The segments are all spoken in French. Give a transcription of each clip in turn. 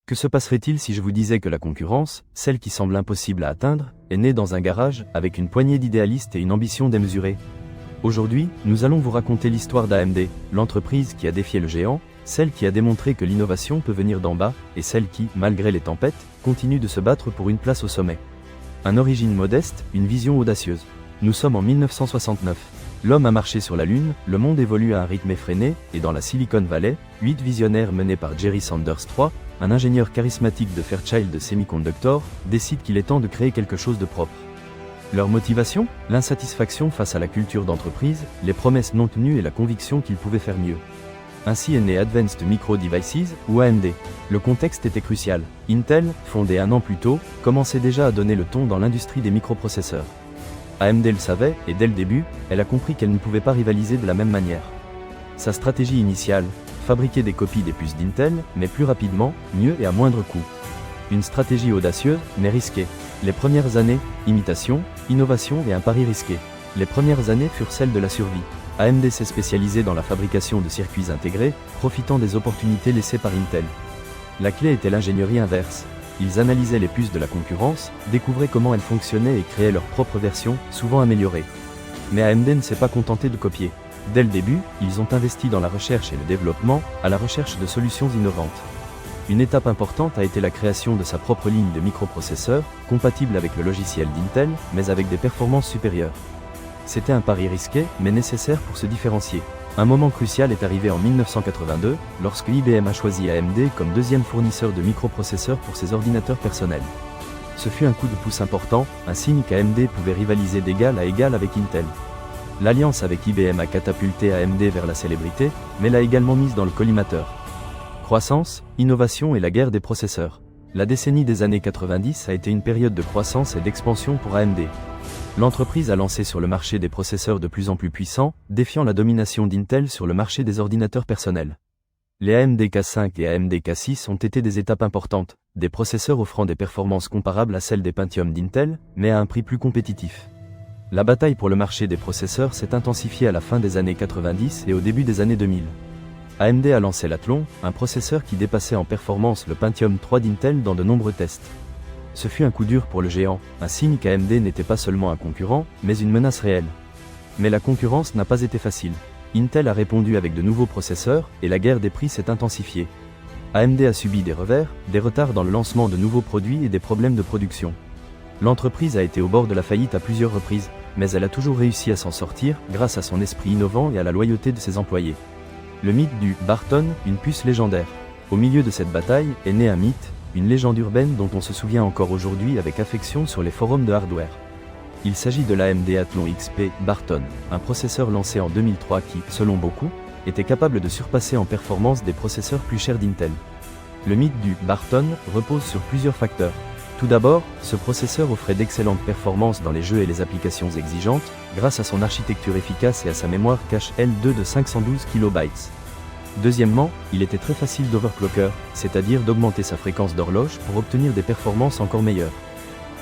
Que se passerait-il si je vous disais que la concurrence, celle qui semble impossible à atteindre, est née dans un garage, avec une poignée d'idéalistes et une ambition démesurée? Aujourd'hui, nous allons vous raconter l'histoire d'AMD, l'entreprise qui a défié le géant, celle qui a démontré que l'innovation peut venir d'en bas, et celle qui, malgré les tempêtes, continue de se battre pour une place au sommet. Un origine modeste, une vision audacieuse. Nous sommes en 1969. L'homme a marché sur la Lune, le monde évolue à un rythme effréné, et dans la Silicon Valley, 8 visionnaires menés par Jerry Sanders III, un ingénieur charismatique de Fairchild Semiconductor, décident qu'il est temps de créer quelque chose de propre. Leur motivation? L'insatisfaction face à la culture d'entreprise, les promesses non tenues et la conviction qu'ils pouvaient faire mieux. Ainsi est né Advanced Micro Devices, ou AMD. Le contexte était crucial. Intel, fondé un an plus tôt, commençait déjà à donner le ton dans l'industrie des microprocesseurs. AMD le savait, et dès le début, elle a compris qu'elle ne pouvait pas rivaliser de la même manière. Sa stratégie initiale, fabriquer des copies des puces d'Intel, mais plus rapidement, mieux et à moindre coût. Une stratégie audacieuse, mais risquée. Les premières années, imitation, innovation et un pari risqué. Les premières années furent celles de la survie. AMD s'est spécialisé dans la fabrication de circuits intégrés, profitant des opportunités laissées par Intel. La clé était l'ingénierie inverse. Ils analysaient les puces de la concurrence, découvraient comment elles fonctionnaient et créaient leur propre version, souvent améliorée. Mais AMD ne s'est pas contenté de copier. Dès le début, ils ont investi dans la recherche et le développement, à la recherche de solutions innovantes. Une étape importante a été la création de sa propre ligne de microprocesseurs, compatible avec le logiciel d'Intel, mais avec des performances supérieures. C'était un pari risqué, mais nécessaire pour se différencier. Un moment crucial est arrivé en 1982, lorsque IBM a choisi AMD comme deuxième fournisseur de microprocesseurs pour ses ordinateurs personnels. Ce fut un coup de pouce important, un signe qu'AMD pouvait rivaliser d'égal à égal avec Intel. L'alliance avec IBM a catapulté AMD vers la célébrité, mais l'a également mise dans le collimateur. Croissance, innovation et la guerre des processeurs. La décennie des années 90 a été une période de croissance et d'expansion pour AMD. L'entreprise a lancé sur le marché des processeurs de plus en plus puissants, défiant la domination d'Intel sur le marché des ordinateurs personnels. Les AMD K5 et AMD K6 ont été des étapes importantes, des processeurs offrant des performances comparables à celles des Pentium d'Intel, mais à un prix plus compétitif. La bataille pour le marché des processeurs s'est intensifiée à la fin des années 90 et au début des années 2000. AMD a lancé l'Athlon, un processeur qui dépassait en performance le Pentium 3 d'Intel dans de nombreux tests. Ce fut un coup dur pour le géant, un signe qu'AMD n'était pas seulement un concurrent, mais une menace réelle. Mais la concurrence n'a pas été facile. Intel a répondu avec de nouveaux processeurs, et la guerre des prix s'est intensifiée. AMD a subi des revers, des retards dans le lancement de nouveaux produits et des problèmes de production. L'entreprise a été au bord de la faillite à plusieurs reprises, mais elle a toujours réussi à s'en sortir, grâce à son esprit innovant et à la loyauté de ses employés. Le mythe du « Barton, une puce légendaire ». Au milieu de cette bataille, est né un mythe, une légende urbaine dont on se souvient encore aujourd'hui avec affection sur les forums de hardware. Il s'agit de l'AMD Athlon XP Barton, un processeur lancé en 2003 qui, selon beaucoup, était capable de surpasser en performance des processeurs plus chers d'Intel. Le mythe du Barton repose sur plusieurs facteurs. Tout d'abord, ce processeur offrait d'excellentes performances dans les jeux et les applications exigeantes, grâce à son architecture efficace et à sa mémoire cache L2 de 512 KB. Deuxièmement, il était très facile d'overclocker, c'est-à-dire d'augmenter sa fréquence d'horloge pour obtenir des performances encore meilleures.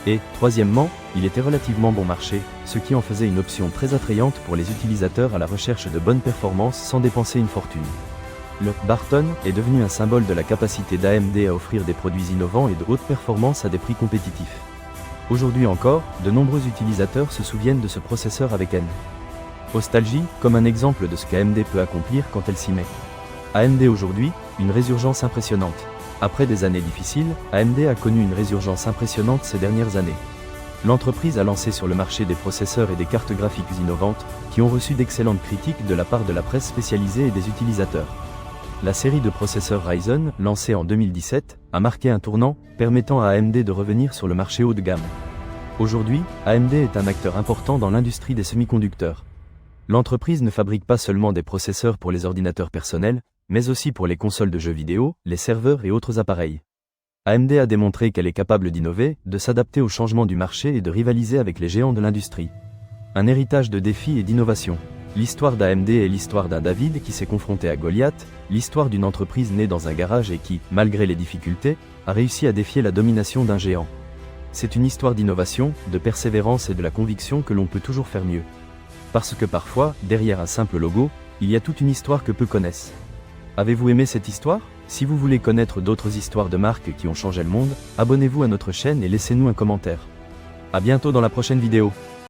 Et, troisièmement, il était relativement bon marché, ce qui en faisait une option très attrayante pour les utilisateurs à la recherche de bonnes performances sans dépenser une fortune. Le Barton est devenu un symbole de la capacité d'AMD à offrir des produits innovants et de haute performance à des prix compétitifs. Aujourd'hui encore, de nombreux utilisateurs se souviennent de ce processeur avec haine. Nostalgie, comme un exemple de ce qu'AMD peut accomplir quand elle s'y met. AMD aujourd'hui, une résurgence impressionnante. Après des années difficiles, AMD a connu une résurgence impressionnante ces dernières années. L'entreprise a lancé sur le marché des processeurs et des cartes graphiques innovantes, qui ont reçu d'excellentes critiques de la part de la presse spécialisée et des utilisateurs. La série de processeurs Ryzen, lancée en 2017, a marqué un tournant, permettant à AMD de revenir sur le marché haut de gamme. Aujourd'hui, AMD est un acteur important dans l'industrie des semi-conducteurs. L'entreprise ne fabrique pas seulement des processeurs pour les ordinateurs personnels, mais aussi pour les consoles de jeux vidéo, les serveurs et autres appareils. AMD a démontré qu'elle est capable d'innover, de s'adapter aux changements du marché et de rivaliser avec les géants de l'industrie. Un héritage de défis et d'innovation. L'histoire d'AMD est l'histoire d'un David qui s'est confronté à Goliath, l'histoire d'une entreprise née dans un garage et qui, malgré les difficultés, a réussi à défier la domination d'un géant. C'est une histoire d'innovation, de persévérance et de la conviction que l'on peut toujours faire mieux. Parce que parfois, derrière un simple logo, il y a toute une histoire que peu connaissent. Avez-vous aimé cette histoire? Si vous voulez connaître d'autres histoires de marques qui ont changé le monde, abonnez-vous à notre chaîne et laissez-nous un commentaire. À bientôt dans la prochaine vidéo.